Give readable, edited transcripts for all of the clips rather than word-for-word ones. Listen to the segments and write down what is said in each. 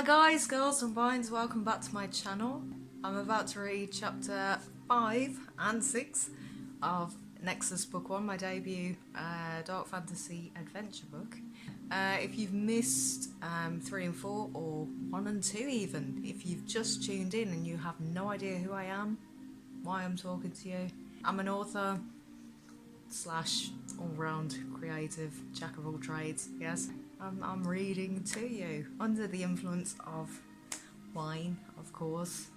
Hi guys, girls and boys, welcome back to my channel. I'm about to read chapter 5 and 6 of Nexus book 1, my debut dark fantasy adventure book. If you've missed 3 and 4 or 1 and 2 even, if you've just tuned in and you have no idea who I am, why I'm talking to you, I'm an author slash all-round creative jack of all trades, yes. I'm reading to you under the influence of wine, of course.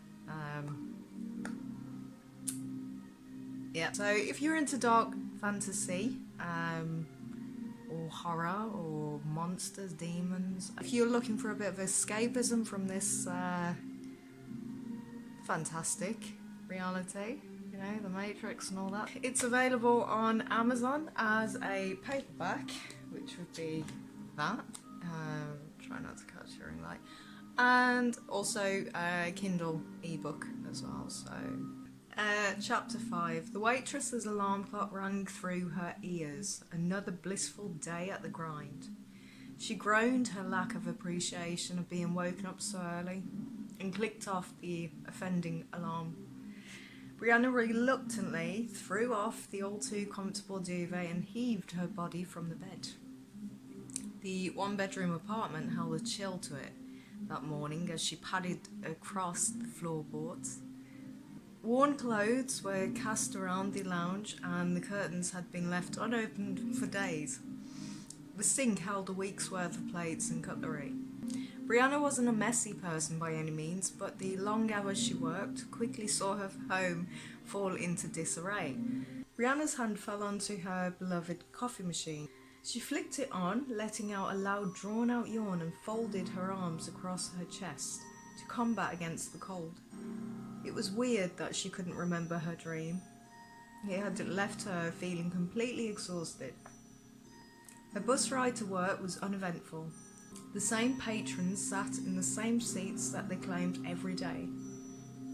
Yeah, so if you're into dark fantasy or horror or monsters, demons, if you're looking for a bit of escapism from this fantastic reality, you know, the Matrix and all that, it's available on Amazon as a paperback, which would be that. Try not to catch your ring light. And also a Kindle ebook as well. So chapter 5. The waitress's alarm clock rang through her ears. Another blissful day at the grind. She groaned her lack of appreciation of being woken up so early and clicked off the offending alarm. Brianna reluctantly threw off the all too comfortable duvet and heaved her body from the bed. The one-bedroom apartment held a chill to it that morning as she padded across the floorboards. Worn clothes were cast around the lounge and the curtains had been left unopened for days. The sink held a week's worth of plates and cutlery. Brianna wasn't a messy person by any means, but the long hours she worked quickly saw her home fall into disarray. Brianna's hand fell onto her beloved coffee machine. She flicked it on, letting out a loud drawn-out yawn, and folded her arms across her chest to combat against the cold. It was weird that she couldn't remember her dream. It had left her feeling completely exhausted. Her bus ride to work was uneventful. The same patrons sat in the same seats that they claimed every day,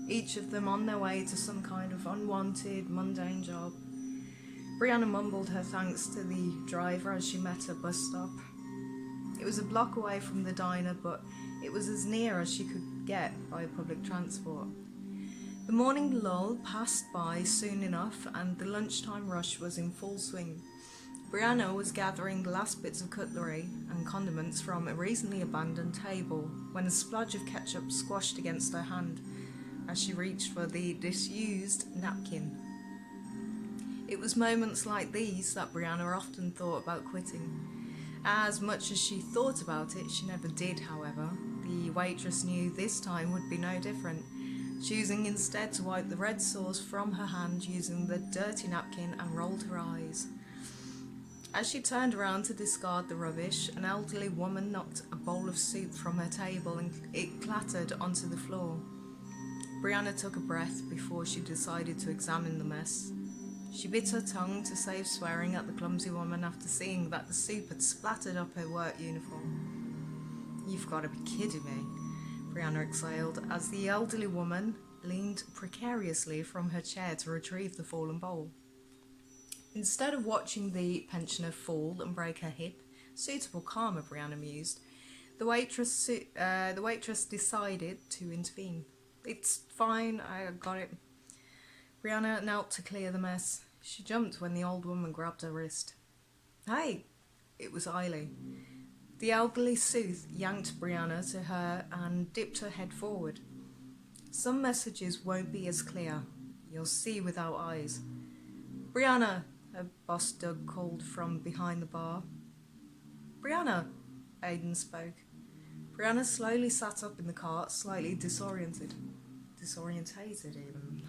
each of them on their way to some kind of unwanted, mundane job. Brianna mumbled her thanks to the driver as she met her bus stop. It was a block away from the diner, but it was as near as she could get by public transport. The morning lull passed by soon enough and the lunchtime rush was in full swing. Brianna was gathering the last bits of cutlery and condiments from a recently abandoned table when a splodge of ketchup squashed against her hand as she reached for the disused napkin. It was moments like these that Brianna often thought about quitting. As much as she thought about it, she never did, however. The waitress knew this time would be no different, choosing instead to wipe the red sauce from her hand using the dirty napkin and rolled her eyes. As she turned around to discard the rubbish, an elderly woman knocked a bowl of soup from her table and it clattered onto the floor. Brianna took a breath before she decided to examine the mess. She bit her tongue to save swearing at the clumsy woman after seeing that the soup had splattered up her work uniform. "You've got to be kidding me," Brianna exhaled as the elderly woman leaned precariously from her chair to retrieve the fallen bowl. Instead of watching the pensioner fall and break her hip, suitable karma, Brianna mused, the waitress decided to intervene. "It's fine, I got it." Brianna knelt to clear the mess. She jumped when the old woman grabbed her wrist. "Hey!" It was Eiley. The elderly Sooth yanked Brianna to her and dipped her head forward. "Some messages won't be as clear. You'll see without eyes." "Brianna!" her boss Doug called from behind the bar. "Brianna!" Aiden spoke. Brianna slowly sat up in the cart, slightly disorientated even.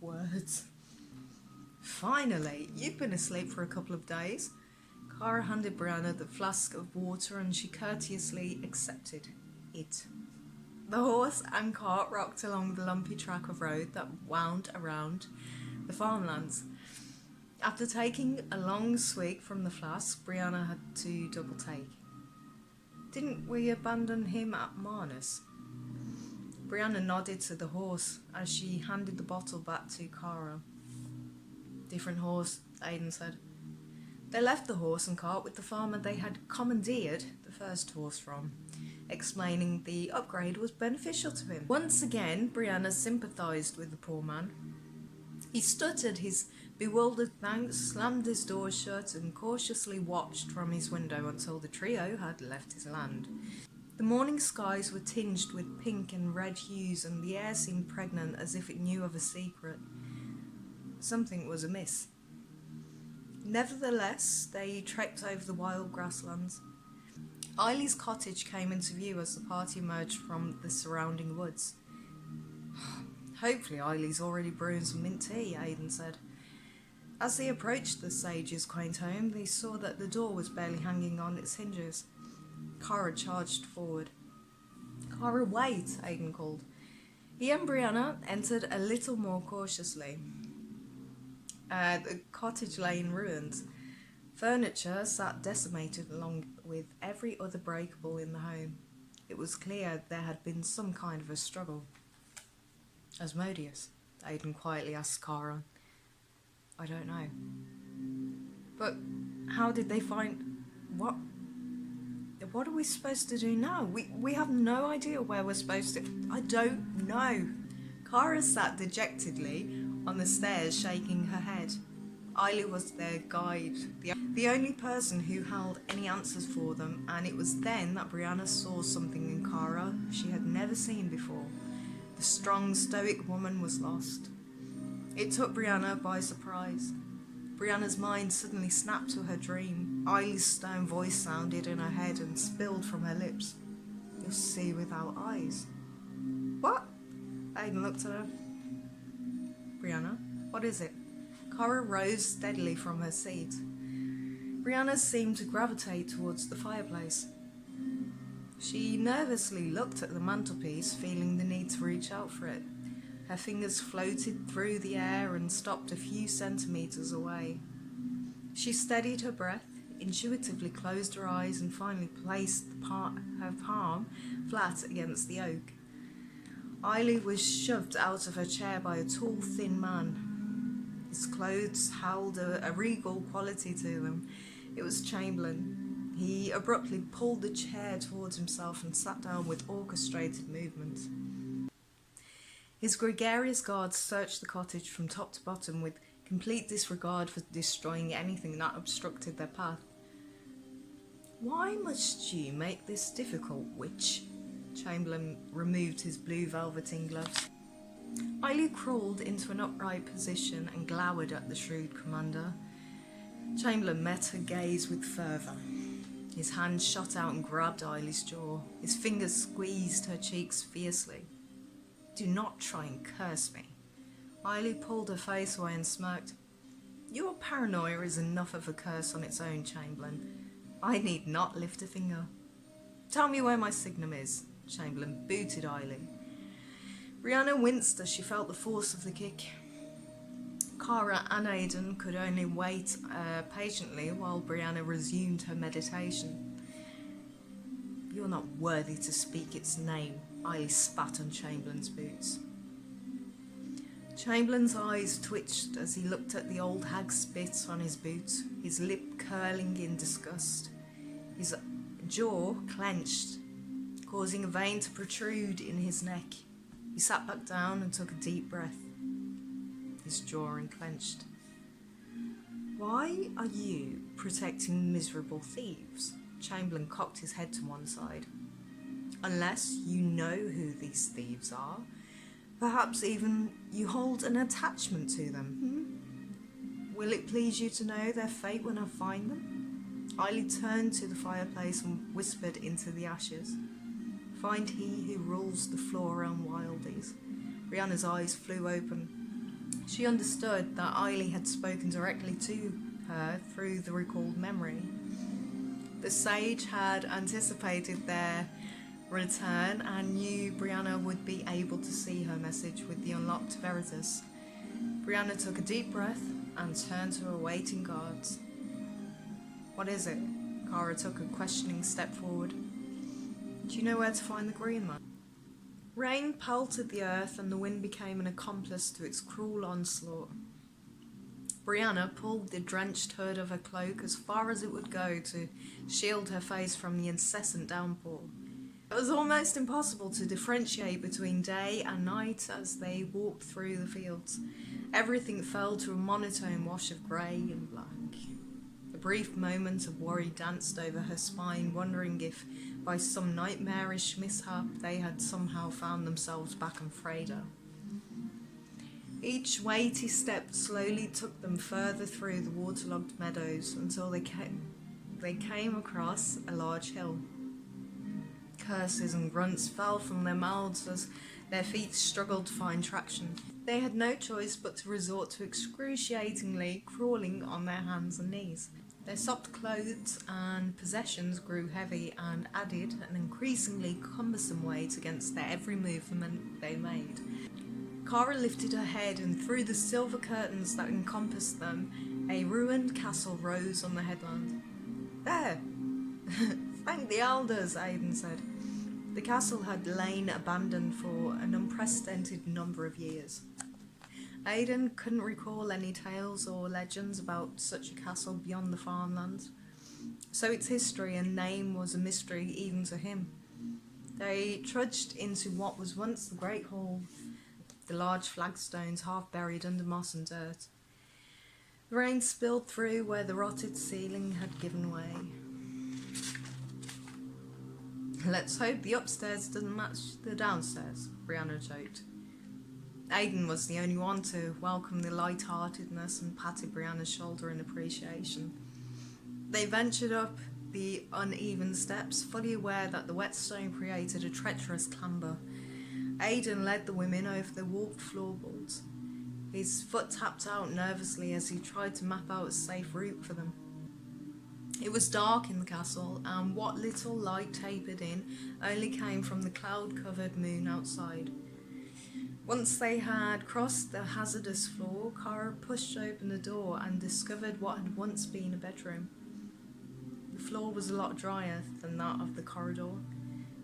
Words. "Finally! You've been asleep for a couple of days." Cara handed Brianna the flask of water and she courteously accepted it. The horse and cart rocked along the lumpy track of road that wound around the farmlands. After taking a long swig from the flask, Brianna had to double take. "Didn't we abandon him at Marnus?" Brianna nodded to the horse as she handed the bottle back to Cara. "Different horse," Aiden said. They left the horse and cart with the farmer they had commandeered the first horse from, explaining the upgrade was beneficial to him. Once again, Brianna sympathised with the poor man. He stuttered his bewildered thanks, slammed his door shut, and cautiously watched from his window until the trio had left his land. The morning skies were tinged with pink and red hues, and the air seemed pregnant as if it knew of a secret. Something was amiss. Nevertheless, they trekked over the wild grasslands. Eileen's cottage came into view as the party emerged from the surrounding woods. Hopefully Eileen's already brewing some mint tea, Aidan said. As they approached the sage's quaint home, they saw that the door was barely hanging on its hinges. Cara charged forward. Cara, wait, Aidan called. He and Brianna entered a little more cautiously. The cottage lay in ruins. Furniture sat decimated along with every other breakable in the home. It was clear there had been some kind of a struggle. Asmodeus? Aidan quietly asked Cara. I don't know. But how did they find... What are we supposed to do now? We have no idea where we're supposed to... I don't know. Cara sat dejectedly on the stairs, shaking her head. Eiley was their guide, the only person who held any answers for them, and it was then that Brianna saw something in Cara she had never seen before. The strong, stoic woman was lost. It took Brianna by surprise. Brianna's mind suddenly snapped to her dream. Eiley's stern voice sounded in her head and spilled from her lips. You'll see without eyes. What? Aidan looked at her. Brianna, what is it? Cara rose steadily from her seat. Brianna seemed to gravitate towards the fireplace. She nervously looked at the mantelpiece, feeling the need to reach out for it. Her fingers floated through the air and stopped a few centimetres away. She steadied her breath, intuitively closed her eyes, and finally placed her palm flat against the oak. Eiley was shoved out of her chair by a tall, thin man. His clothes held a regal quality to them. It was Chamberlain. He abruptly pulled the chair towards himself and sat down with orchestrated movements. His gregarious guards searched the cottage from top to bottom with complete disregard for destroying anything that obstructed their path. Why must you make this difficult, witch? Chamberlain removed his blue velveteen gloves. Eiley crawled into an upright position and glowered at the shrewd commander. Chamberlain met her gaze with fervour. His hand shot out and grabbed Eiley's jaw. His fingers squeezed her cheeks fiercely. Do not try and curse me. Eiley pulled her face away and smirked. Your paranoia is enough of a curse on its own, Chamberlain. I need not lift a finger. Tell me where my signum is. Chamberlain booted Eiley. Brianna winced as she felt the force of the kick. Cara and Aidan could only wait patiently while Brianna resumed her meditation. You're not worthy to speak its name, Eiley spat on Chamberlain's boots. Chamberlain's eyes twitched as he looked at the old hag's spit on his boot, his lip curling in disgust. His jaw clenched, causing a vein to protrude in his neck. He sat back down and took a deep breath. His jaw unclenched. Why are you protecting miserable thieves? Chamberlain cocked his head to one side. Unless you know who these thieves are, perhaps even you hold an attachment to them. Will it please you to know their fate when I find them? Eiley turned to the fireplace and whispered into the ashes. Find he who rules the floor realm wildies. Brianna's eyes flew open. She understood that Eiley had spoken directly to her through the recalled memory. The sage had anticipated their return and knew Brianna would be able to see her message with the unlocked Veritas. Brianna took a deep breath and turned to her waiting guards. What is it? Cara took a questioning step forward. Do you know where to find the green man? Rain pelted the earth and the wind became an accomplice to its cruel onslaught. Brianna pulled the drenched hood of her cloak as far as it would go to shield her face from the incessant downpour. It was almost impossible to differentiate between day and night as they walked through the fields. Everything fell to a monotone wash of grey and black. A brief moment of worry danced over her spine, wondering if, by some nightmarish mishap, they had somehow found themselves back on Freda. Each weighty step slowly took them further through the waterlogged meadows until they came across a large hill. Curses and grunts fell from their mouths as their feet struggled to find traction. They had no choice but to resort to excruciatingly crawling on their hands and knees. Their soft clothes and possessions grew heavy and added an increasingly cumbersome weight against their every movement they made. Cara lifted her head, and through the silver curtains that encompassed them, a ruined castle rose on the headland. There! Thank the elders, Aidan said. The castle had lain abandoned for an unprecedented number of years. Aidan couldn't recall any tales or legends about such a castle beyond the farmlands, so its history and name was a mystery even to him. They trudged into what was once the great hall, the large flagstones half buried under moss and dirt. The rain spilled through where the rotted ceiling had given way. Let's hope the upstairs doesn't match the downstairs, Brianna joked. Aidan was the only one to welcome the light-heartedness and patted Brianna's shoulder in appreciation. They ventured up the uneven steps, fully aware that the whetstone created a treacherous clamber. Aidan led the women over the warped floorboards. His foot tapped out nervously as he tried to map out a safe route for them. It was dark in the castle, and what little light tapered in only came from the cloud-covered moon outside. Once they had crossed the hazardous floor, Cara pushed open the door and discovered what had once been a bedroom. The floor was a lot drier than that of the corridor.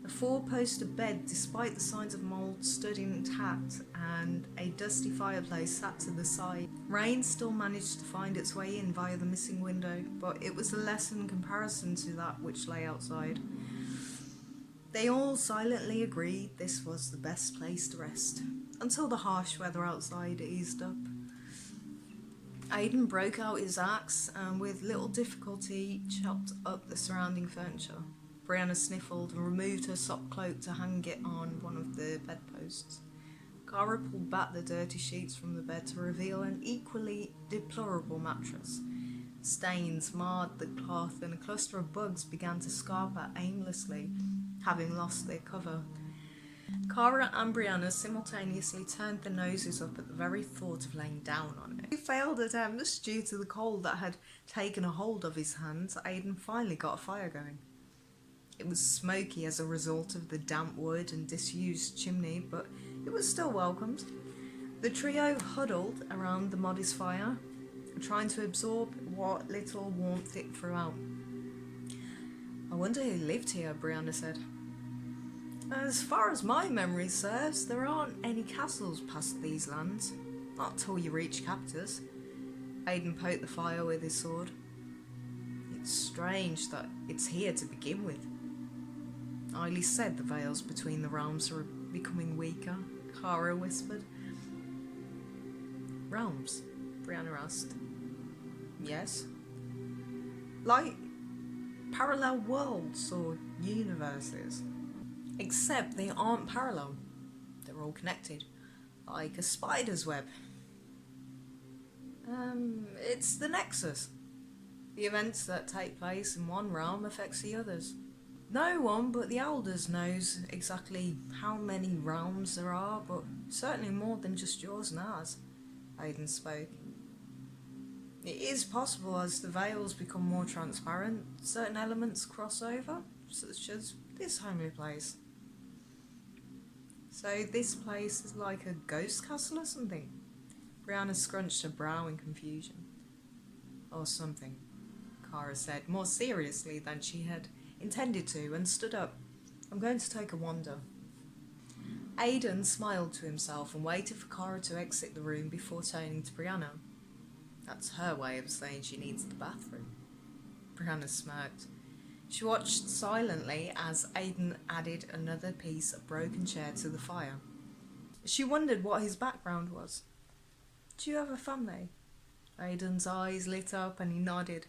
A four-poster bed, despite the signs of mould, stood intact, and a dusty fireplace sat to the side. Rain still managed to find its way in via the missing window, but it was less in comparison to that which lay outside. They all silently agreed this was the best place to rest, until the harsh weather outside eased up. Aidan broke out his axe and with little difficulty chopped up the surrounding furniture. Brianna sniffled and removed her sock cloak to hang it on one of the bedposts. Cara pulled back the dirty sheets from the bed to reveal an equally deplorable mattress. Stains marred the cloth and a cluster of bugs began to scarper aimlessly, having lost their cover. Cara and Brianna simultaneously turned their noses up at the very thought of laying down on it. He failed attempts due to the cold that had taken a hold of his hands. Aidan finally got a fire going. It was smoky as a result of the damp wood and disused chimney, but it was still welcomed. The trio huddled around the modest fire, trying to absorb what little warmth it threw out. I wonder who lived here, Brianna said. As far as my memory serves, there aren't any castles past these lands. Not till you reach Captors. Aidan poked the fire with his sword. It's strange that it's here to begin with. Eiley said the veils between the realms are becoming weaker, Cara whispered. Realms? Brianna asked. Yes. Like parallel worlds or universes. Except they aren't parallel. They're all connected, like a spider's web. It's the Nexus. The events that take place in one realm affects the others. No one but the elders knows exactly how many realms there are, but certainly more than just yours and ours, Aidan spoke. It is possible as the veils become more transparent, certain elements cross over, such as this homely place. So this place is like a ghost castle or something? Brianna scrunched her brow in confusion. Or something, Cara said, more seriously than she had intended to, and stood up. I'm going to take a wander. Aidan smiled to himself and waited for Cara to exit the room before turning to Brianna. That's her way of saying she needs the bathroom. Brianna smirked. She watched silently as Aidan added another piece of broken chair to the fire. She wondered what his background was. Do you have a family? Aidan's eyes lit up and he nodded.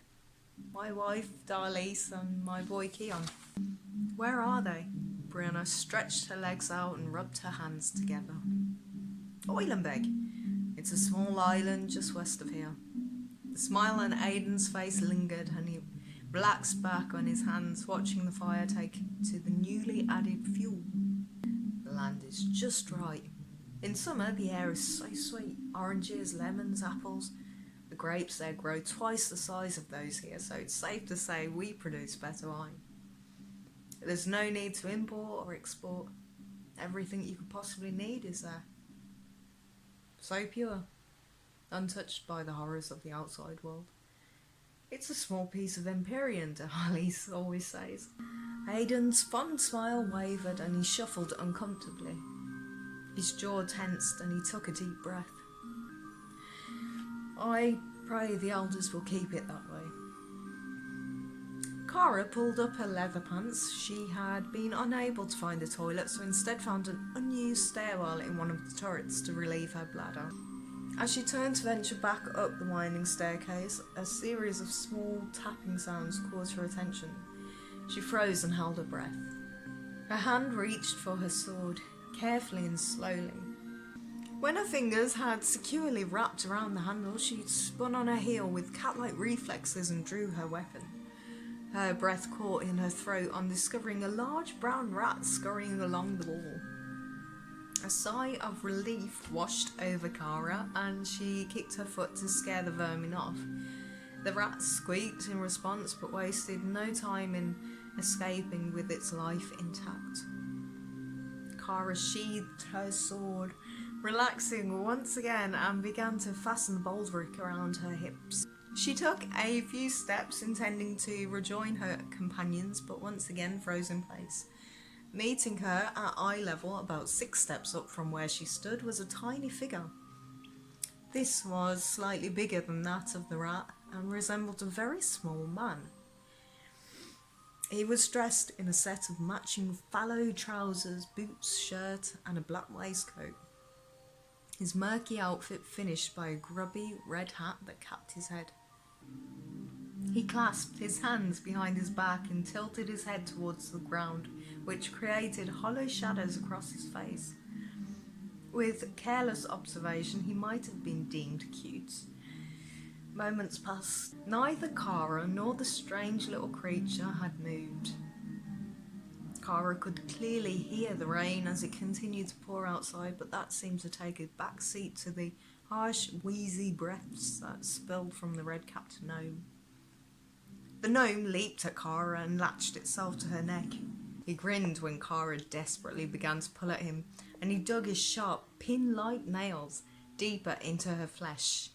My wife, Darlise, and my boy Keon. Where are they? Brianna stretched her legs out and rubbed her hands together. Eulenberg. It's a small island just west of here. The smile on Aidan's face lingered and he relaxed back on his hands, watching the fire take to the newly added fuel. The land is just right. In summer, the air is so sweet. Oranges, lemons, apples. The grapes there grow twice the size of those here, so it's safe to say we produce better wine. There's no need to import or export. Everything you could possibly need is there. So pure, untouched by the horrors of the outside world. It's a small piece of Empyrean, Darlise always says. Aidan's fond smile wavered and he shuffled uncomfortably. His jaw tensed and he took a deep breath. I pray the elders will keep it that way. Cara pulled up her leather pants. She had been unable to find a toilet, so instead found an unused stairwell in one of the turrets to relieve her bladder. As she turned to venture back up the winding staircase, a series of small tapping sounds caught her attention. She froze and held her breath. Her hand reached for her sword, carefully and slowly. When her fingers had securely wrapped around the handle, she spun on her heel with cat-like reflexes and drew her weapon. Her breath caught in her throat on discovering a large brown rat scurrying along the wall. A sigh of relief washed over Cara, and she kicked her foot to scare the vermin off. The rat squeaked in response, but wasted no time in escaping with its life intact. Cara sheathed her sword, relaxing once again, and began to fasten the baldric around her hips. She took a few steps, intending to rejoin her companions, but once again froze in place. Meeting her at eye level, about 6 steps up from where she stood, was a tiny figure. This was slightly bigger than that of the rat, and resembled a very small man. He was dressed in a set of matching fallow trousers, boots, shirt, and a black waistcoat. His murky outfit finished by a grubby red hat that capped his head. He clasped his hands behind his back and tilted his head towards the ground, which created hollow shadows across his face. With careless observation, he might have been deemed cute. Moments passed. Neither Cara nor the strange little creature had moved. Cara could clearly hear the rain as it continued to pour outside, but that seemed to take a back seat to the harsh, wheezy breaths that spilled from the red-capped gnome. The gnome leaped at Cara and latched itself to her neck. He grinned when Cara desperately began to pull at him, and he dug his sharp, pin-like nails deeper into her flesh.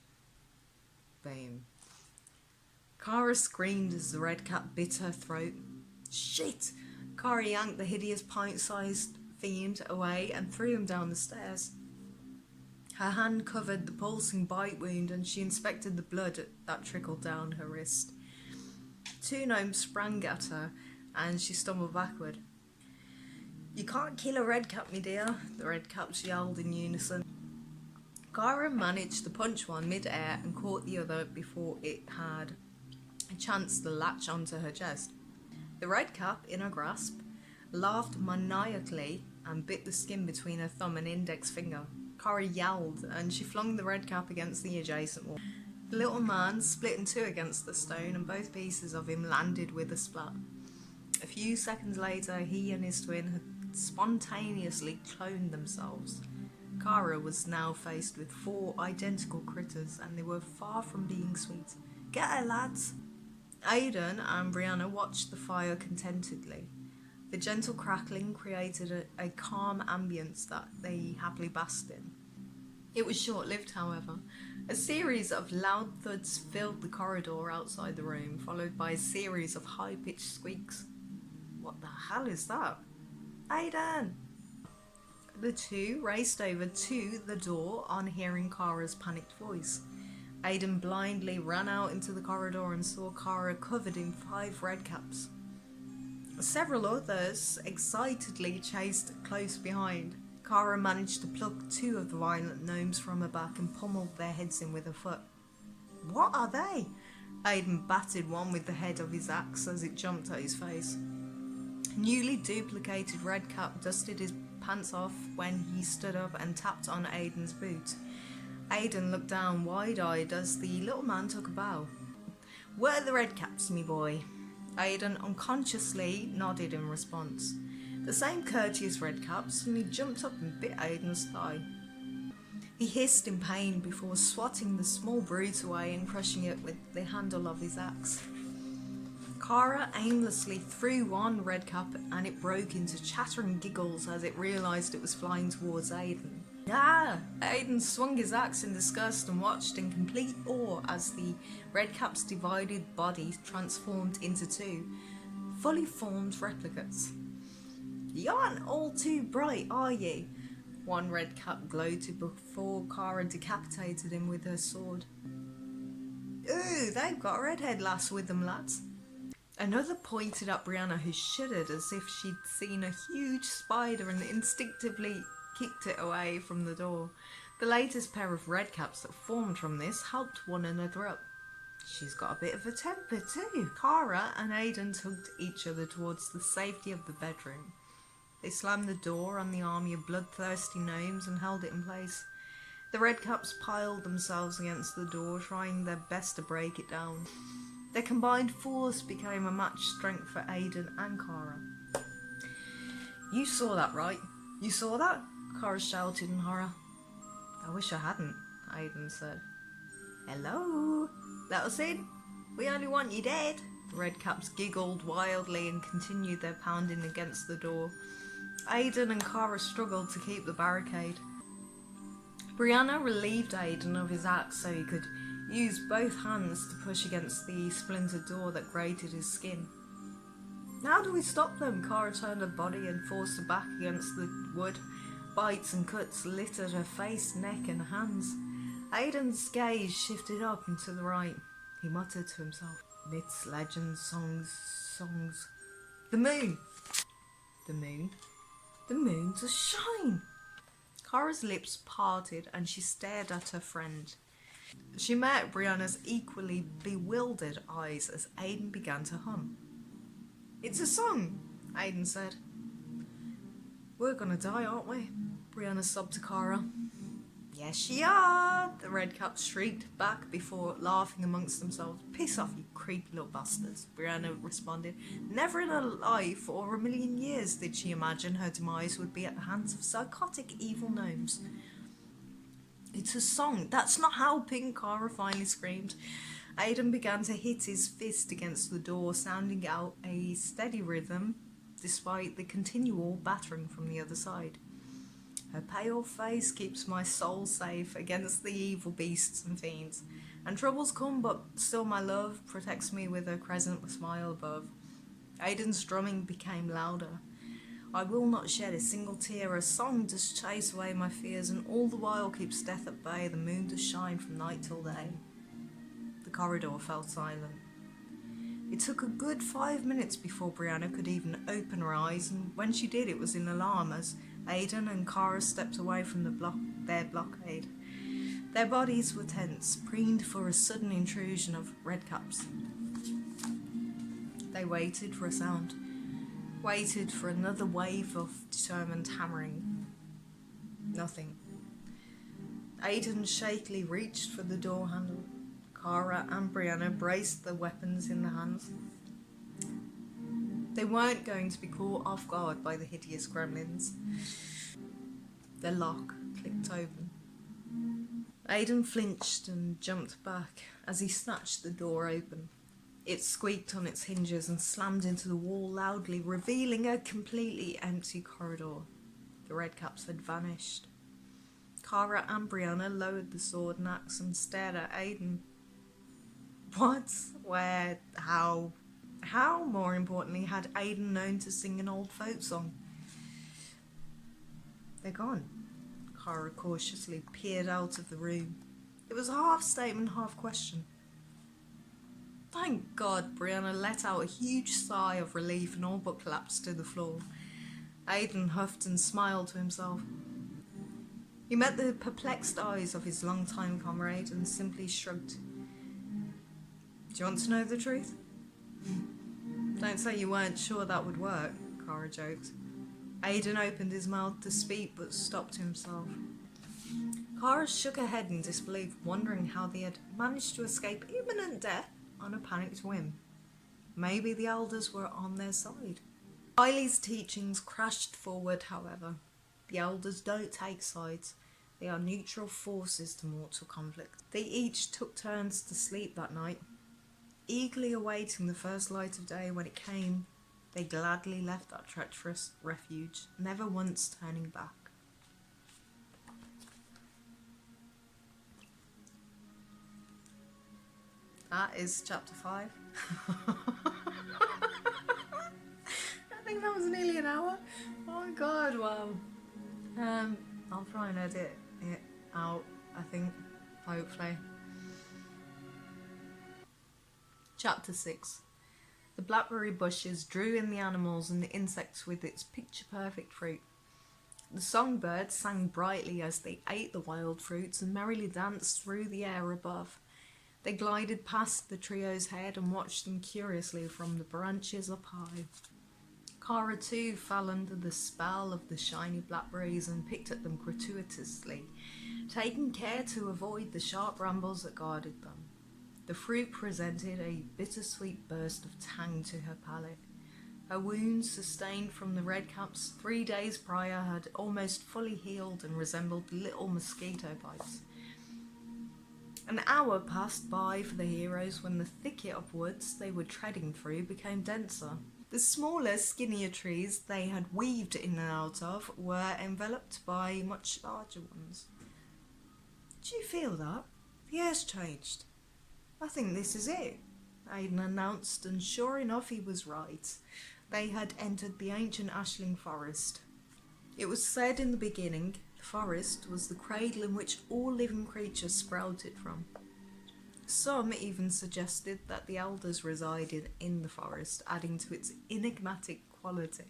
Boom. Cara screamed as the red cap bit her throat. Shit! Cara yanked the hideous pint-sized fiend away and threw him down the stairs. Her hand covered the pulsing bite wound and she inspected the blood that trickled down her wrist. 2 gnomes sprang at her and she stumbled backward. You can't kill a redcap, me dear, the redcaps yelled in unison. Cara managed to punch one mid-air and caught the other before it had a chance to latch onto her chest. The redcap, in her grasp, laughed maniacally and bit the skin between her thumb and index finger. Cara yelled and she flung the redcap against the adjacent wall. The little man split in 2 against the stone and both pieces of him landed with a splat. A few seconds later, he and his twin had spontaneously cloned themselves. Cara was now faced with 4 identical critters and they were far from being sweet. Get her, lads! Aidan and Brianna watched the fire contentedly. The gentle crackling created a calm ambience that they happily basked in. It was short-lived, however. A series of loud thuds filled the corridor outside the room, followed by a series of high-pitched squeaks. What the hell is that? Aidan! The 2 raced over to the door on hearing Cara's panicked voice. Aidan blindly ran out into the corridor and saw Kara covered in 5 redcaps. Several others excitedly chased close behind. Kara managed to pluck 2 of the violent gnomes from her back and pummeled their heads in with her foot. What are they? Aidan battered one with the head of his axe as it jumped at his face. Newly duplicated redcap dusted his pants off when he stood up and tapped on Aidan's boot. Aidan looked down wide-eyed as the little man took a bow. "Where are the redcaps, me boy?" Aidan unconsciously nodded in response. The same courteous redcaps, and he jumped up and bit Aidan's thigh. He hissed in pain before swatting the small brute away and crushing it with the handle of his axe. Kara aimlessly threw one redcap and it broke into chattering giggles as it realised it was flying towards Aidan. Ah! Aidan swung his axe in disgust and watched in complete awe as the redcap's divided body transformed into 2 fully formed replicas. "You aren't all too bright, are you?" One redcap gloated before Kara decapitated him with her sword. "Ooh, they've got a redhead lass with them, lads." Another pointed at Brianna, who shuddered as if she'd seen a huge spider and instinctively kicked it away from the door. The latest pair of redcaps that formed from this helped one another up. "She's got a bit of a temper too." Kara and Aidan tugged each other towards the safety of the bedroom. They slammed the door on the army of bloodthirsty gnomes and held it in place. The redcaps piled themselves against the door, trying their best to break it down. Their combined force became a match strength for Aidan and Kara. "You saw that, right? You saw that?" Kara shouted in horror. "I wish I hadn't," Aidan said. "Hello? Let us in. We only want you dead." The redcaps giggled wildly and continued their pounding against the door. Aidan and Kara struggled to keep the barricade. Brianna relieved Aidan of his axe so he could use both hands to push against the splintered door that grated his skin. "How do we stop them?" Kara turned her body and forced her back against the wood. Bites and cuts littered her face, neck and hands. Aidan's gaze shifted up and to the right. He muttered to himself, "Myths, legends, songs. The moon! The moon? The moon does shine!" Kara's lips parted and she stared at her friend. She met Brianna's equally bewildered eyes as Aidan began to hum. "It's a song," Aidan said. "We're gonna die, aren't we?" Brianna sobbed to Kara. "Yes, you are," the redcaps shrieked back before laughing amongst themselves. "Piss off, you creepy little bastards," Brianna responded. Never in her life or a million years did she imagine her demise would be at the hands of psychotic evil gnomes. "It's a song. That's not helping," Kara finally screamed. Aidan began to hit his fist against the door, sounding out a steady rhythm despite the continual battering from the other side. "Her pale face keeps my soul safe against the evil beasts and fiends. And troubles come, but still my love protects me with her crescent smile above." Aidan's drumming became louder. "I will not shed a single tear. Her song does chase away my fears, and all the while keeps death at bay. The moon does shine from night till day." The corridor fell silent. It took a good 5 minutes before Brianna could even open her eyes, and when she did it was in alarm as Aidan and Kara stepped away from their blockade. Their bodies were tense, preened for a sudden intrusion of redcaps. They waited for a sound, waited for another wave of determined hammering. Nothing. Aidan shakily reached for the door handle. Kara and Brianna braced their weapons in their hands. They weren't going to be caught off guard by the hideous gremlins. The lock clicked open. Aidan flinched and jumped back as he snatched the door open. It squeaked on its hinges and slammed into the wall loudly, revealing a completely empty corridor. The redcaps had vanished. Kara and Brianna lowered the sword and axe and stared at Aidan. What? Where? How? How, more importantly, had Aidan known to sing an old folk song? "They're gone." Kara cautiously peered out of the room. It was half statement, half question. Thank God, Brianna let out a huge sigh of relief and all but collapsed to the floor. Aidan huffed and smiled to himself. He met the perplexed eyes of his longtime comrade and simply shrugged. Do you want to know the truth? Don't say you weren't sure that would work, Cara joked. Aidan opened his mouth to speak but stopped himself. Cara shook her head in disbelief, wondering how they had managed to escape imminent death on a panicked whim. Maybe the elders were on their side. Riley's teachings crashed forward, however. The elders don't take sides. They are neutral forces to mortal conflict. They each took turns to sleep that night. Eagerly awaiting the first light of day when it came, they gladly left that treacherous refuge, never once turning back. That is chapter 5. I think that was nearly an hour. Oh my god, wow. I'll try and edit it out, I think, hopefully. Chapter 6. The blackberry bushes drew in the animals and the insects with its picture-perfect fruit. The songbirds sang brightly as they ate the wild fruits and merrily danced through the air above. They glided past the trio's head and watched them curiously from the branches up high. Cara too fell under the spell of the shiny blackberries and picked at them gratuitously, taking care to avoid the sharp brambles that guarded them. The fruit presented a bittersweet burst of tang to her palate. Her wounds, sustained from the redcaps 3 days prior, had almost fully healed and resembled little mosquito bites. An hour passed by for the heroes when the thicket of woods they were treading through became denser. The smaller, skinnier trees they had weaved in and out of were enveloped by much larger ones. "Do you feel that? The air's changed. I think this is it," Aidan announced, and sure enough he was right. They had entered the ancient ashling forest. It was said in the beginning, the forest was the cradle in which all living creatures sprouted from. Some even suggested that the elders resided in the forest, adding to its enigmatic quality.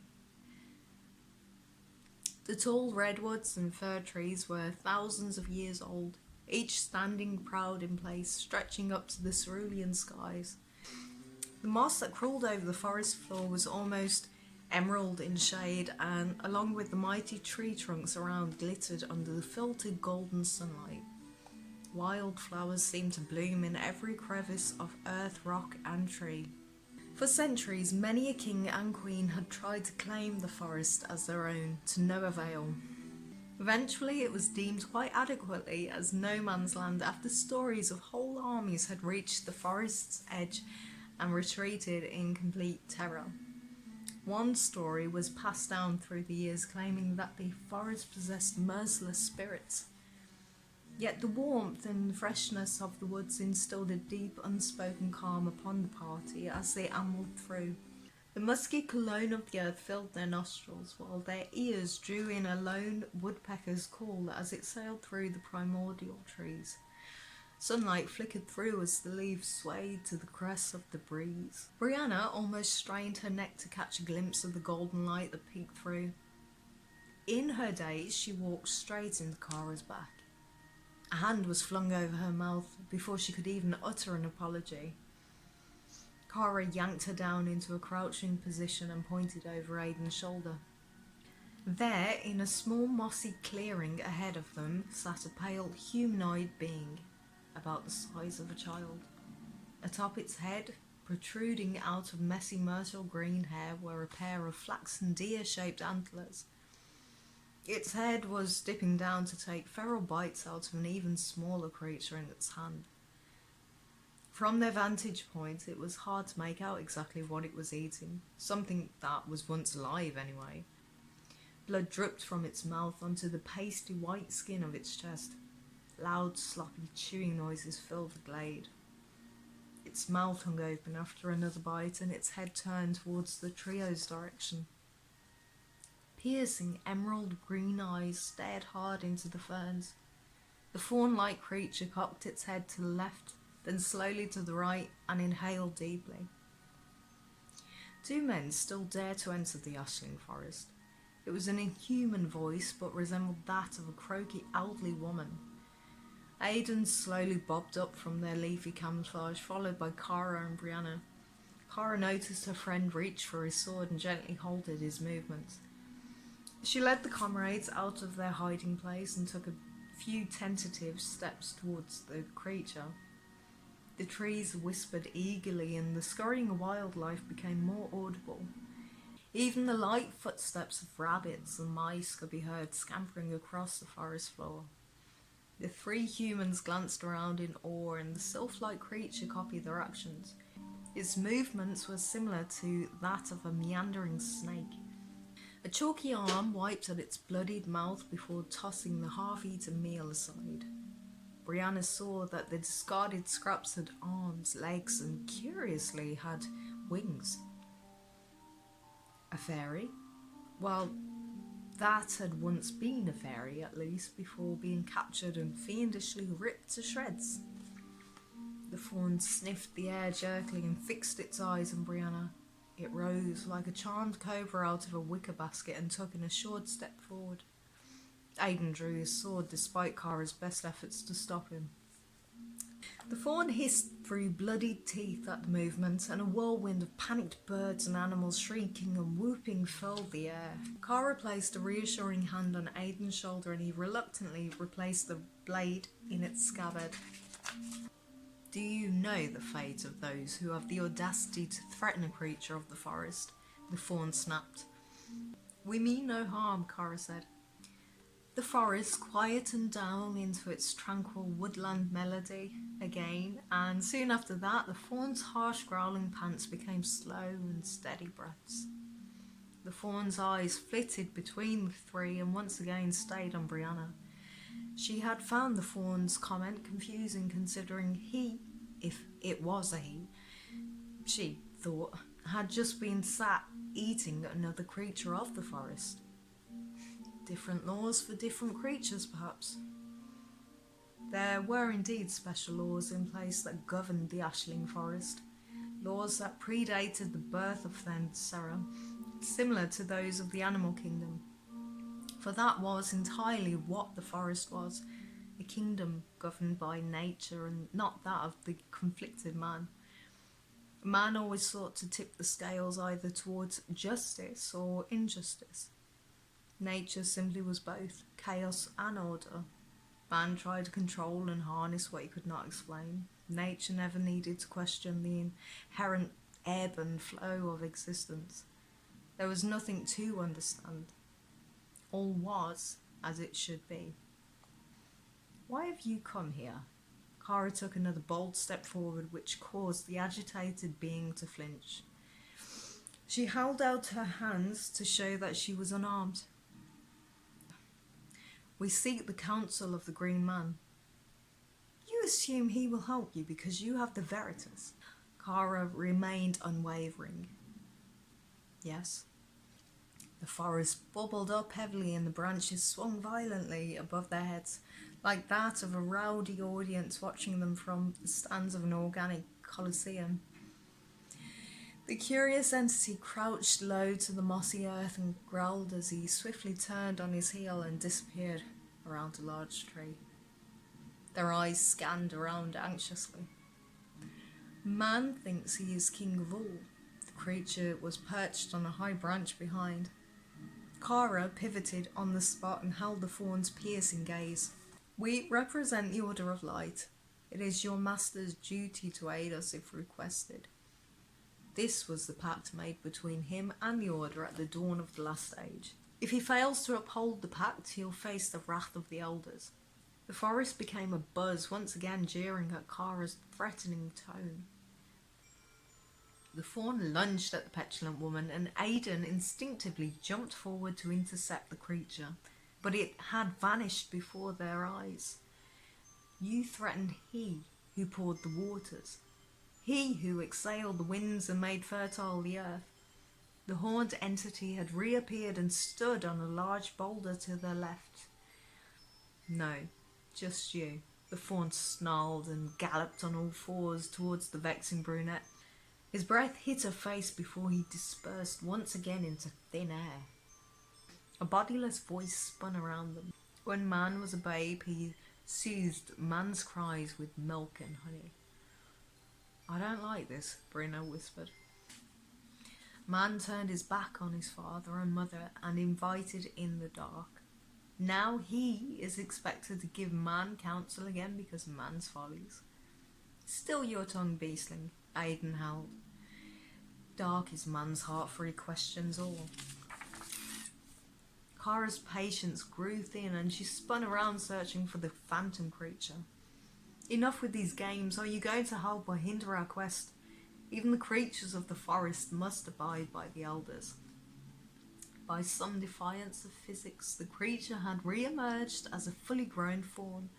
The tall redwoods and fir trees were thousands of years old, each standing proud in place, stretching up to the cerulean skies. The moss that crawled over the forest floor was almost emerald in shade, and along with the mighty tree trunks around glittered under the filtered golden sunlight. Wildflowers seemed to bloom in every crevice of earth, rock and tree. For centuries, many a king and queen had tried to claim the forest as their own, to no avail. Eventually it was deemed quite adequately as no man's land after stories of whole armies had reached the forest's edge and retreated in complete terror. One story was passed down through the years claiming that the forest possessed merciless spirits. Yet the warmth and freshness of the woods instilled a deep, unspoken calm upon the party as they ambled through. The musky cologne of the earth filled their nostrils, while their ears drew in a lone woodpecker's call as it sailed through the primordial trees. Sunlight flickered through as the leaves swayed to the crest of the breeze. Brianna almost strained her neck to catch a glimpse of the golden light that peeked through. In her daze, she walked straight into Cara's back. A hand was flung over her mouth before she could even utter an apology. Cara yanked her down into a crouching position and pointed over Aidan's shoulder. There, in a small mossy clearing ahead of them, sat a pale humanoid being, about the size of a child. Atop its head, protruding out of messy myrtle green hair, were a pair of flaxen deer-shaped antlers. Its head was dipping down to take feral bites out of an even smaller creature in its hand. From their vantage point, it was hard to make out exactly what it was eating, something that was once alive anyway. Blood dripped from its mouth onto the pasty white skin of its chest. Loud, sloppy chewing noises filled the glade. Its mouth hung open after another bite, and its head turned towards the trio's direction. Piercing emerald green eyes stared hard into the ferns. The fawn-like creature cocked its head to the left, then slowly to the right, and inhaled deeply. Two men still dared to enter the Ashling forest. It was an inhuman voice, but resembled that of a croaky elderly woman. Aidan slowly bobbed up from their leafy camouflage, followed by Cara and Brianna. Cara noticed her friend reach for his sword and gently halted his movements. She led the comrades out of their hiding place and took a few tentative steps towards the creature. The trees whispered eagerly and the scurrying of wildlife became more audible. Even the light footsteps of rabbits and mice could be heard scampering across the forest floor. The three humans glanced around in awe, and the sylph-like creature copied their actions. Its movements were similar to that of a meandering snake. A chalky arm wiped at its bloodied mouth before tossing the half-eaten meal aside. Brianna saw that the discarded scraps had arms, legs, and curiously had wings. A fairy? Well, that had once been a fairy, at least, before being captured and fiendishly ripped to shreds. The fawn sniffed the air jerkily and fixed its eyes on Brianna. It rose like a charmed cobra out of a wicker basket and took an assured step forward. Aidan drew his sword despite Cara's best efforts to stop him. The fawn hissed through bloodied teeth at the movement, and a whirlwind of panicked birds and animals shrieking and whooping filled the air. Cara placed a reassuring hand on Aidan's shoulder and he reluctantly replaced the blade in its scabbard. Do you know the fate of those who have the audacity to threaten a creature of the forest? The fawn snapped. We mean no harm, Cara said. The forest quietened down into its tranquil woodland melody again, and soon after that the fawn's harsh growling pants became slow and steady breaths. The fawn's eyes flitted between the three and once again stayed on Brianna. She had found the fawn's comment confusing, considering he, if it was a he, she thought, had just been sat eating another creature of the forest. Different laws for different creatures, perhaps. There were indeed special laws in place that governed the Ashling forest, laws that predated the birth of Thensera, similar to those of the animal kingdom. For that was entirely what the forest was, a kingdom governed by nature and not that of the conflicted man. Man always sought to tip the scales either towards justice or injustice. Nature simply was both chaos and order. Man tried to control and harness what he could not explain. Nature never needed to question the inherent ebb and flow of existence. There was nothing to understand. All was as it should be. Why have you come here? Cara took another bold step forward, which caused the agitated being to flinch. She held out her hands to show that she was unarmed. We seek the counsel of the Green Man. You assume he will help you because you have the Veritas. Cara remained unwavering. Yes. The forest bubbled up heavily and the branches swung violently above their heads, like that of a rowdy audience watching them from the stands of an organic coliseum. The curious entity crouched low to the mossy earth and growled as he swiftly turned on his heel and disappeared around a large tree. Their eyes scanned around anxiously. Man thinks he is king of all. The creature was perched on a high branch behind. Cara pivoted on the spot and held the fawn's piercing gaze. We represent the Order of Light. It is your master's duty to aid us if requested. This was the pact made between him and the Order at the dawn of the last age. If he fails to uphold the pact, he'll face the wrath of the Elders. The forest became a buzz, once again jeering at Cara's threatening tone. The fawn lunged at the petulant woman, and Aidan instinctively jumped forward to intercept the creature, but it had vanished before their eyes. You threatened he who poured the waters. He who exhaled the winds and made fertile the earth. The horned entity had reappeared and stood on a large boulder to their left. No, Just you. The fawn snarled and galloped on all fours towards the vexing brunette. His breath hit her face before he dispersed once again into thin air. A bodiless voice spun around them. When man was a babe, he soothed man's cries with milk and honey. I don't like this, Bruno whispered. Man turned his back on his father and mother and invited in the dark. Now he is expected to give man counsel again because of man's follies. Still your tongue, beastling, Aiden howled. Dark is man's heart for he questions all. Kara's patience grew thin and she spun around searching for the phantom creature. Enough with these games. Are you going to help or hinder our quest? Even the creatures of the forest must abide by the elders. By some defiance of physics, the creature had re-emerged as a fully grown fawn.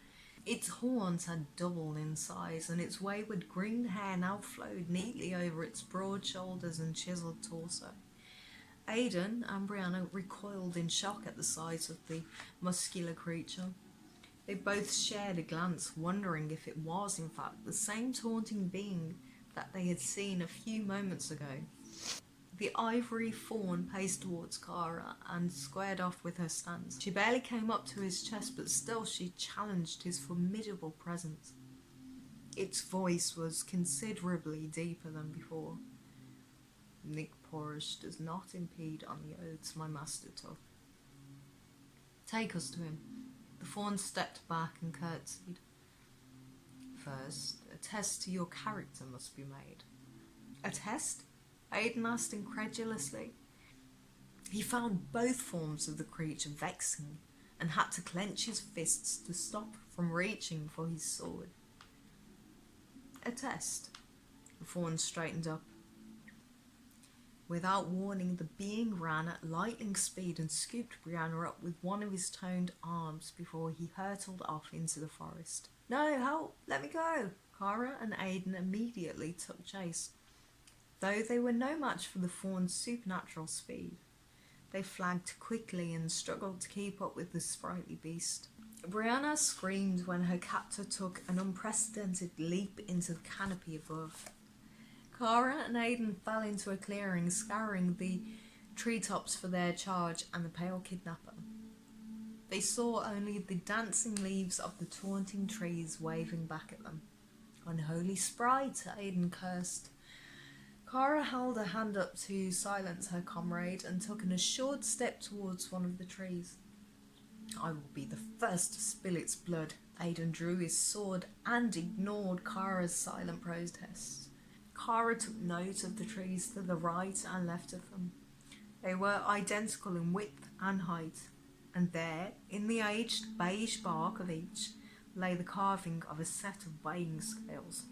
Its horns had doubled in size, and its wayward green hair now flowed neatly over its broad shoulders and chiselled torso. Aiden and Brianna recoiled in shock at the sight of the muscular creature. They both shared a glance, wondering if it was, in fact, the same taunting being that they had seen a few moments ago. The ivory fawn paced towards Kara and squared off with her stance. She barely came up to his chest, but still she challenged his formidable presence. Its voice was considerably deeper than before. Nick Porish does not impede on the oaths my master took. Take us to him. The fawn stepped back and curtsied. First, a test to your character must be made. A test? Aiden asked incredulously. He found both forms of the creature vexing and had to clench his fists to stop from reaching for his sword. A test. The fawn straightened up. Without warning, the being ran at lightning speed and scooped Brianna up with one of his toned arms before he hurtled off into the forest. No, help! Let me go! Kara and Aiden immediately took chase. Though they were no match for the fawn's supernatural speed, they flagged quickly and struggled to keep up with the sprightly beast. Brianna screamed when her captor took an unprecedented leap into the canopy above. Kara and Aiden fell into a clearing, scouring the treetops for their charge and the pale kidnapper. They saw only the dancing leaves of the taunting trees waving back at them. Unholy sprite, Aiden cursed. Kara held her hand up to silence her comrade and took an assured step towards one of the trees. I will be the first to spill its blood. Aiden drew his sword and ignored Kara's silent protests. Kara took note of the trees to the right and left of them. They were identical in width and height, and there, in the aged beige bark of each, lay the carving of a set of weighing scales.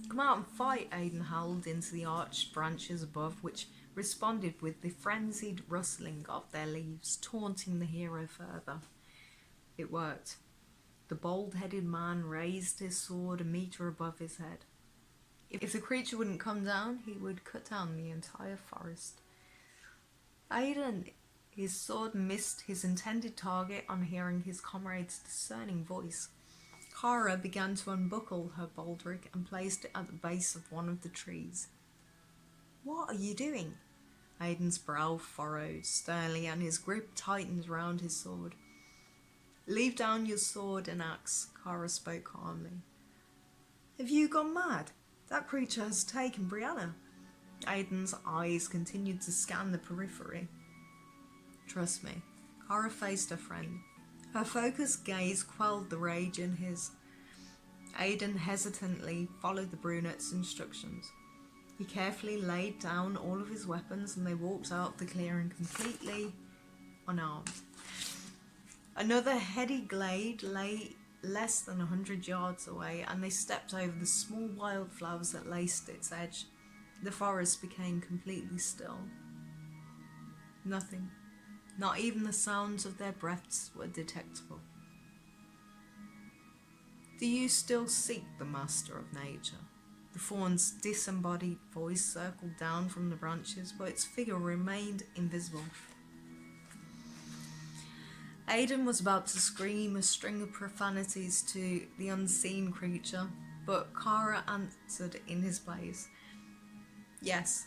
Come out and fight, Aiden howled into the arched branches above, which responded with the frenzied rustling of their leaves, taunting the hero further. It worked. The bald-headed man raised his sword a metre above his head. If the creature wouldn't come down, he would cut down the entire forest. Aiden, his sword missed his intended target on hearing his comrade's discerning voice. Kara began to unbuckle her baldric and placed it at the base of one of the trees. What are you doing? Aiden's brow furrowed sternly and his grip tightened round his sword. Leave down your sword and axe, Kara spoke calmly. Have you gone mad? That creature has taken Brianna. Aiden's eyes continued to scan the periphery. Trust me, Kara faced her friend. Her focused gaze quelled the rage in his. Aiden hesitantly followed the brunette's instructions. He carefully laid down all of his weapons and they walked out the clearing completely unarmed. Another heady glade lay less than 100 yards away, and they stepped over the small wildflowers that laced its edge. The forest became completely still. Nothing, not even the sounds of their breaths, were detectable. Do you still seek the master of nature? The fawn's disembodied voice circled down from the branches, but its figure remained invisible. Aidan was about to scream a string of profanities to the unseen creature, but Kara answered in his place. Yes.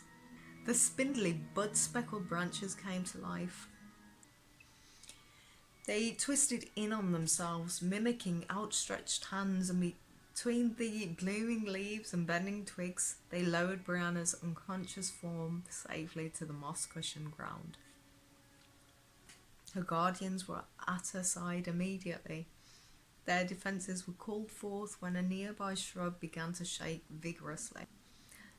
The spindly, bud-speckled branches came to life. They twisted in on themselves, mimicking outstretched hands, and between the gleaming leaves and bending twigs, they lowered Brianna's unconscious form safely to the moss-cushioned ground. Her guardians were at her side immediately. Their defences were called forth when a nearby shrub began to shake vigorously.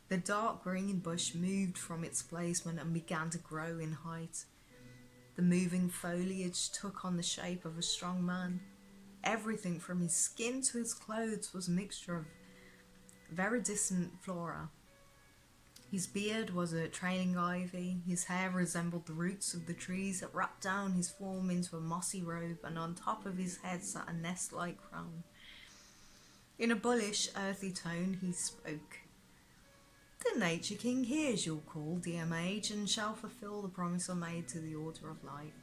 The dark green bush moved from its placement and began to grow in height. The moving foliage took on the shape of a strong man. Everything from his skin to his clothes was a mixture of very distant flora. His beard was a trailing ivy, his hair resembled the roots of the trees that wrapped down his form into a mossy robe, and on top of his head sat a nest-like crown. In a bullish, earthy tone he spoke. The Nature King hears your call, dear mage, and shall fulfil the promise I made to the Order of Light.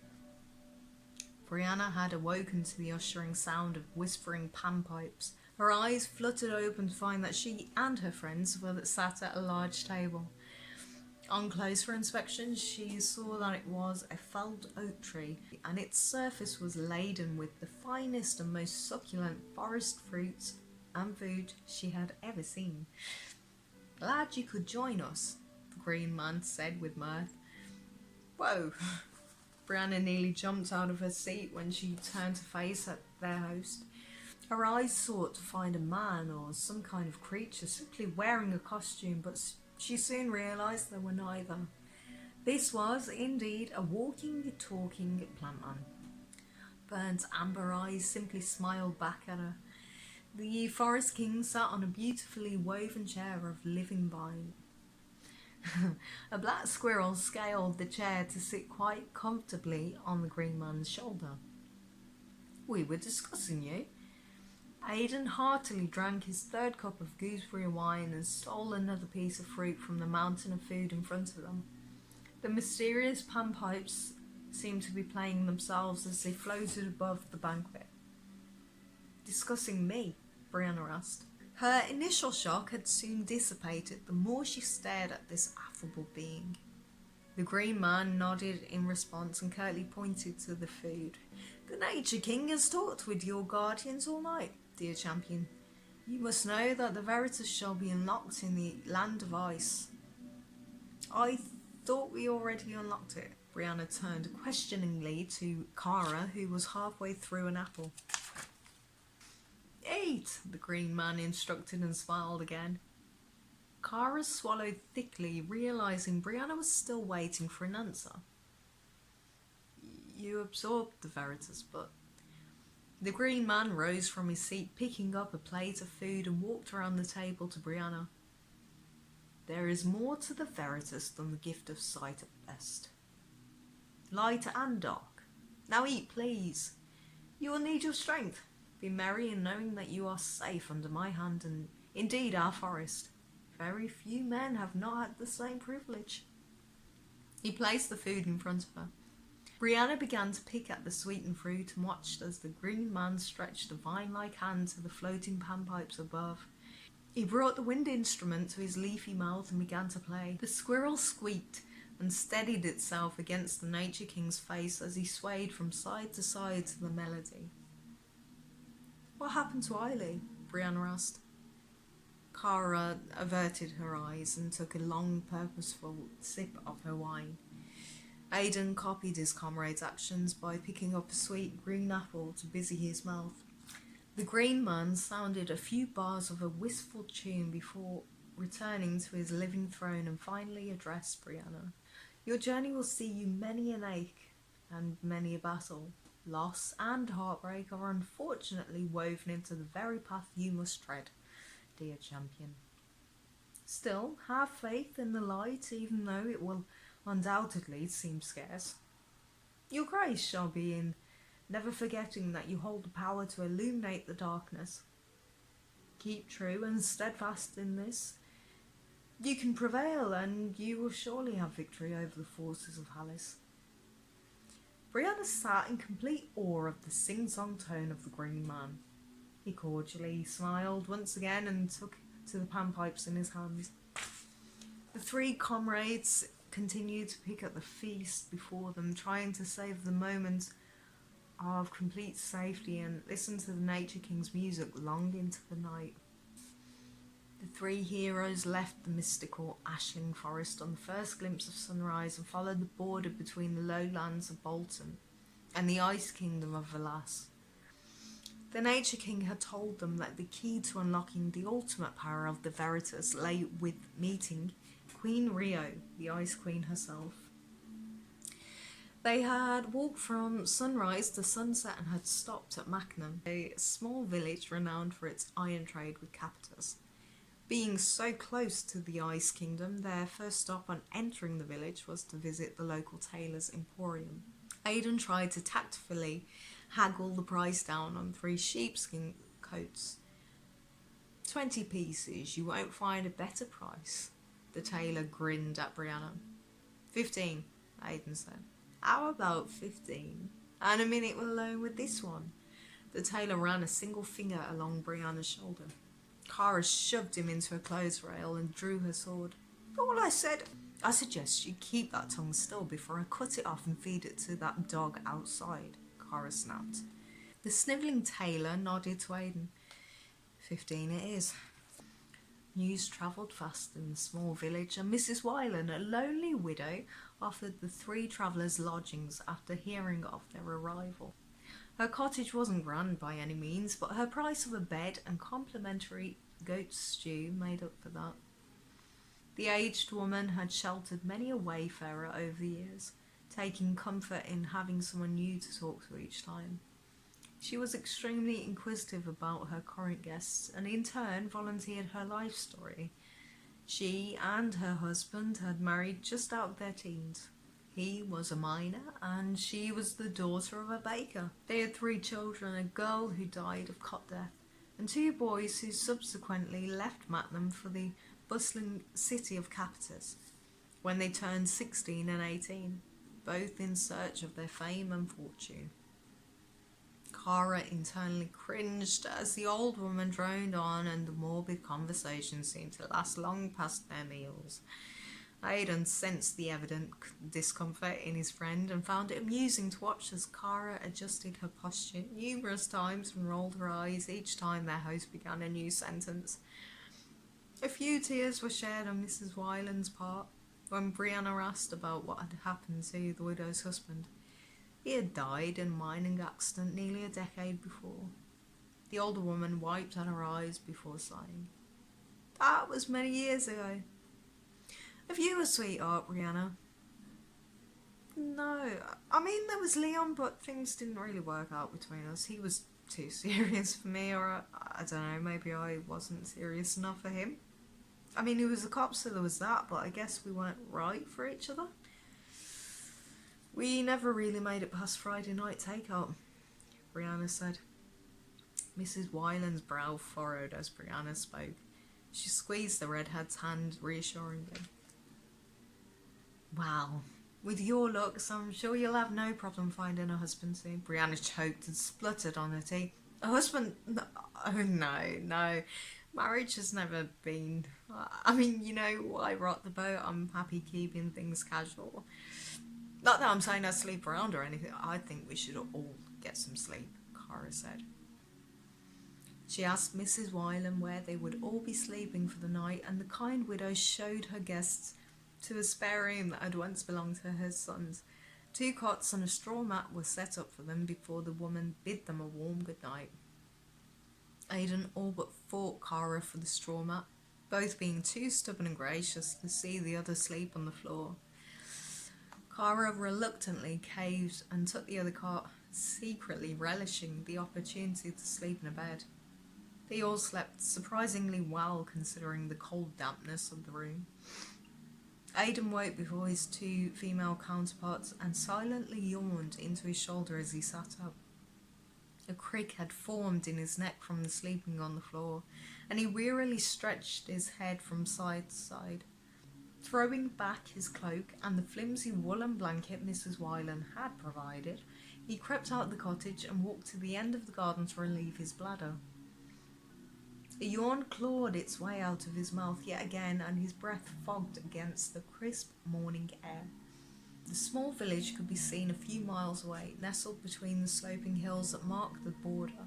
Brianna had awoken to the ushering sound of whispering panpipes. Her eyes fluttered open to find that she and her friends were sat at a large table. On closer inspection, she saw that it was a felled oak tree, and its surface was laden with the finest and most succulent forest fruits and food she had ever seen. Glad you could join us, the green man said with mirth. Whoa! Brianna nearly jumped out of her seat when she turned to face their host. Her eyes sought to find a man or some kind of creature simply wearing a costume, but she soon realised there were neither. This was, indeed, a walking, talking plant man. Burnt amber eyes simply smiled back at her. The Forest King sat on a beautifully woven chair of living vine. A black squirrel scaled the chair to sit quite comfortably on the green man's shoulder. We were discussing you. Aidan heartily drank his third cup of gooseberry wine and stole another piece of fruit from the mountain of food in front of them. The mysterious panpipes seemed to be playing themselves as they floated above the banquet. Discussing me? Brianna asked. Her initial shock had soon dissipated the more she stared at this affable being. The green man nodded in response and curtly pointed to the food. The Nature King has talked with your guardians all night, dear champion. You must know that the Veritas shall be unlocked in the land of ice. I thought we already unlocked it. Brianna turned questioningly to Kara, who was halfway through an apple. Eat, the green man instructed and smiled again. Kara swallowed thickly, realising Brianna was still waiting for an answer. You absorbed the Veritas, but... The green man rose from his seat, picking up a plate of food and walked around the table to Brianna. There is more to the Veritas than the gift of sight at best. Light and dark. Now eat, please. You will need your strength. Be merry in knowing that you are safe under my hand and indeed our forest. Very few men have not had the same privilege. He placed the food in front of her. Brianna began to pick at the sweetened fruit and watched as the green man stretched a vine-like hand to the floating panpipes above. He brought the wind instrument to his leafy mouth and began to play. The squirrel squeaked and steadied itself against the Nature King's face as he swayed from side to side to the melody. What happened to Eiley? Brianna asked. Kara averted her eyes and took a long, purposeful sip of her wine. Aidan copied his comrade's actions by picking up a sweet green apple to busy his mouth. The green man sounded a few bars of a wistful tune before returning to his living throne and finally addressed Brianna. Your journey will see you many an ache and many a battle. Loss and heartbreak are unfortunately woven into the very path you must tread, dear champion. Still, have faith in the light, even though it will undoubtedly seem scarce. Your grace shall be in never forgetting that you hold the power to illuminate the darkness. Keep true and steadfast in this. You can prevail, and you will surely have victory over the forces of Hallis. Brianna sat in complete awe of the sing-song tone of the Green Man. He cordially smiled once again and took to the panpipes in his hands. The three comrades continued to pick at the feast before them, trying to save the moment of complete safety and listen to the Nature King's music long into the night. The three heroes left the mystical Ashling Forest on the first glimpse of sunrise and followed the border between the lowlands of Bolton and the Ice Kingdom of Velas. The Nature King had told them that the key to unlocking the ultimate power of the Veritas lay with meeting Queen Rio, the Ice Queen herself. They had walked from sunrise to sunset and had stopped at Macnam, a small village renowned for its iron trade with Capitus. Being so close to the Ice Kingdom, their first stop on entering the village was to visit the local tailor's emporium. Aidan tried to tactfully haggle the price down on 3 sheepskin coats. 20 pieces, you won't find a better price. The tailor grinned at Brianna. 15, Aidan said. How about 15? And a minute alone with this one. The tailor ran a single finger along Brianna's shoulder. Cara shoved him into a clothes rail and drew her sword. All I said, I suggest you keep that tongue still before I cut it off and feed it to that dog outside, Cara snapped. The snivelling tailor nodded to Aidan. 15 it is. News travelled fast in the small village, and Mrs. Wyland, a lonely widow, offered the 3 travellers lodgings after hearing of their arrival. Her cottage wasn't grand by any means, but her price of a bed and complimentary goat stew made up for that. The aged woman had sheltered many a wayfarer over the years, taking comfort in having someone new to talk to each time. She was extremely inquisitive about her current guests and in turn volunteered her life story. She and her husband had married just out of their teens. He was a miner and she was the daughter of a baker. They had 3 children, a girl who died of cot death and 2 boys who subsequently left Matnam for the bustling city of Capitus when they turned 16 and 18, both in search of their fame and fortune. Cara internally cringed as the old woman droned on and the morbid conversation seemed to last long past their meals. Aidan sensed the evident discomfort in his friend and found it amusing to watch as Cara adjusted her posture numerous times and rolled her eyes each time their host began a new sentence. A few tears were shared on Mrs. Wyland's part when Brianna asked about what had happened to the widow's husband. He had died in a mining accident nearly a decade before. The older woman wiped at her eyes before sighing. That was many years ago. Have you a sweetheart, Brianna? No. I mean, there was Leon, but things didn't really work out between us. He was too serious for me, or I don't know, maybe I wasn't serious enough for him. I mean, he was a cop, so there was that, but I guess we weren't right for each other. We never really made it past Friday night takeout, Brianna said. Mrs. Wyland's brow furrowed as Brianna spoke. She squeezed the redhead's hand reassuringly. Well, with your looks, I'm sure you'll have no problem finding a husband soon. Brianna choked and spluttered on her tea. A husband? Oh, no. Marriage has never been... I mean, you know, why rock the boat? I'm happy keeping things casual. Not that I'm saying I sleep around or anything. I think we should all get some sleep, Cara said. She asked Mrs. Wyland where they would all be sleeping for the night, and the kind widow showed her guests to a spare room that had once belonged to her sons. 2 cots and a straw mat were set up for them before the woman bid them a warm good night. Aidan all but fought Cara for the straw mat, both being too stubborn and gracious to see the other sleep on the floor. Cara reluctantly caved and took the other cot, secretly relishing the opportunity to sleep in a bed. They all slept surprisingly well considering the cold dampness of the room. Aidan woke before his 2 female counterparts and silently yawned into his shoulder as he sat up. A crick had formed in his neck from the sleeping on the floor, and he wearily stretched his head from side to side. Throwing back his cloak and the flimsy woolen blanket Mrs. Wylan had provided, he crept out of the cottage and walked to the end of the garden to relieve his bladder. A yawn clawed its way out of his mouth yet again, and his breath fogged against the crisp morning air. The small village could be seen a few miles away, nestled between the sloping hills that marked the border.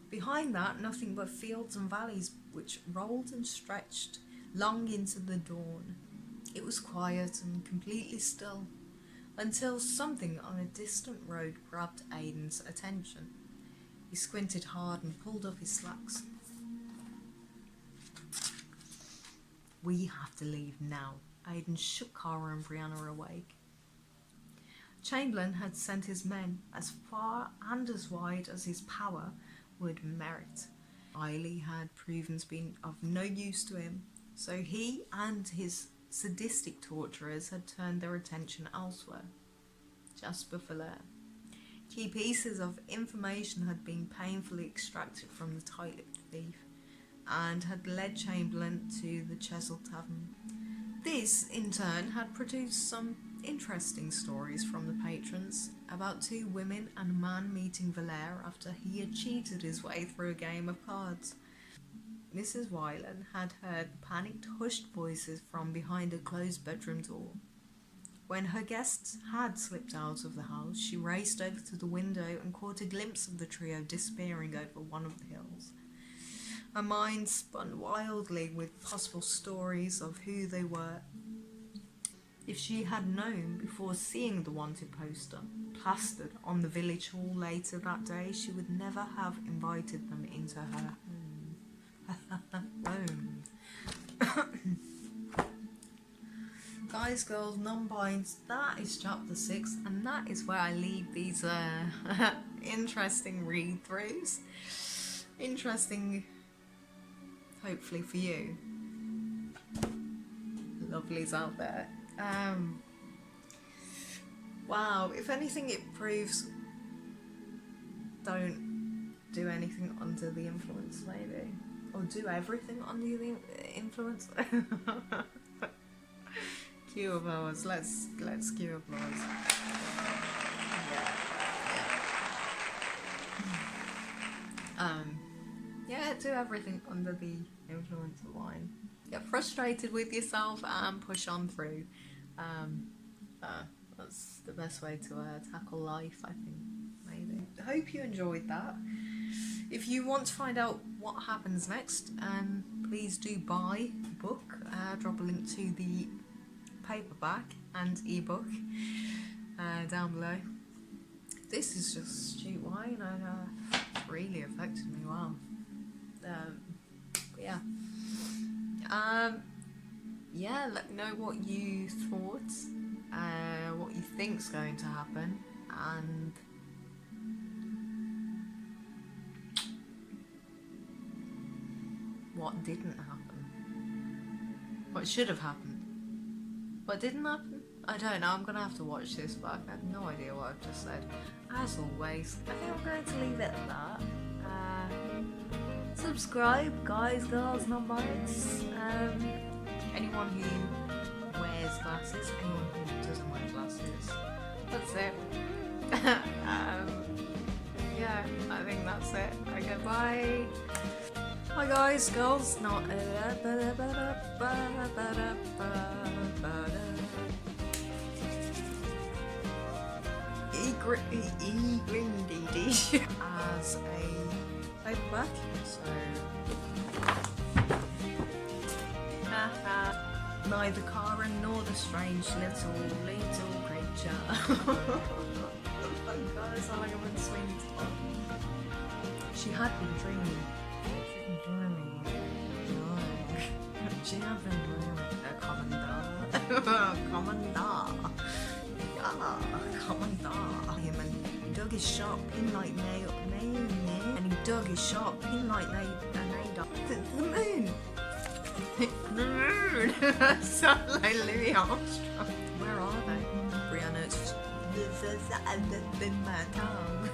Behind that, nothing but fields and valleys which rolled and stretched long into the dawn. It was quiet and completely still, until something on a distant road grabbed Aidan's attention. He squinted hard and pulled up his slacks. We have to leave now. Aidan shook Cara and Brianna awake. Chamberlain had sent his men as far and as wide as his power would merit. Eiley had proven to be of no use to him, so he and his sadistic torturers had turned their attention elsewhere. Jasper Fuller. Key pieces of information had been painfully extracted from the tight-lipped thief and had led Chamberlain to the Chesil Tavern. This, in turn, had produced some interesting stories from the patrons about two women and a man meeting Valère after he had cheated his way through a game of cards. Mrs. Wylan had heard panicked, hushed voices from behind a closed bedroom door. When her guests had slipped out of the house, she raced over to the window and caught a glimpse of the trio disappearing over one of the hills. Her mind spun wildly with possible stories of who they were. If she had known before seeing the wanted poster plastered on the village hall later that day, she would never have invited them into her home. Guys, girls, non-binds, that is chapter 6, and that is where I leave these interesting read-throughs. Interesting, hopefully for you. Lovelies out there. Wow, if anything it proves don't do anything under the influence, maybe. Or do everything under the influence. Cue applause. Let's cue applause. Yeah, do everything under the influence of wine. Get frustrated with yourself and push on through. That's the best way to tackle life, I think, maybe. I hope you enjoyed that. If you want to find out what happens next, please do buy the book. Drop a link to the paperback and ebook down below. This is just stewed wine and it's really affected me. Wow. But yeah. Yeah, let me know what you thought, what you think's going to happen, and what didn't happen. What should have happened. What didn't happen? I don't know, I'm gonna have to watch this back. I have no idea what I've just said. As always, I think I'm going to leave it at that. Subscribe, guys, girls, non-binds. Anyone who wears glasses, anyone who doesn't wear glasses. That's it. Yeah, I think that's it. Okay, bye. Hi guys, girls, not E-Grindy as a paperback, so neither Karen nor the strange little creature. Oh my god, I sound like I'm in swing top. She had been dreaming. She had been dreaming. Commandant. Him and dug his sharp pin like nail, and he dug his sharp pin like nail. The moon. The moon. Sound like Louis Armstrong. Where are they? Brianna, it's in my tongue.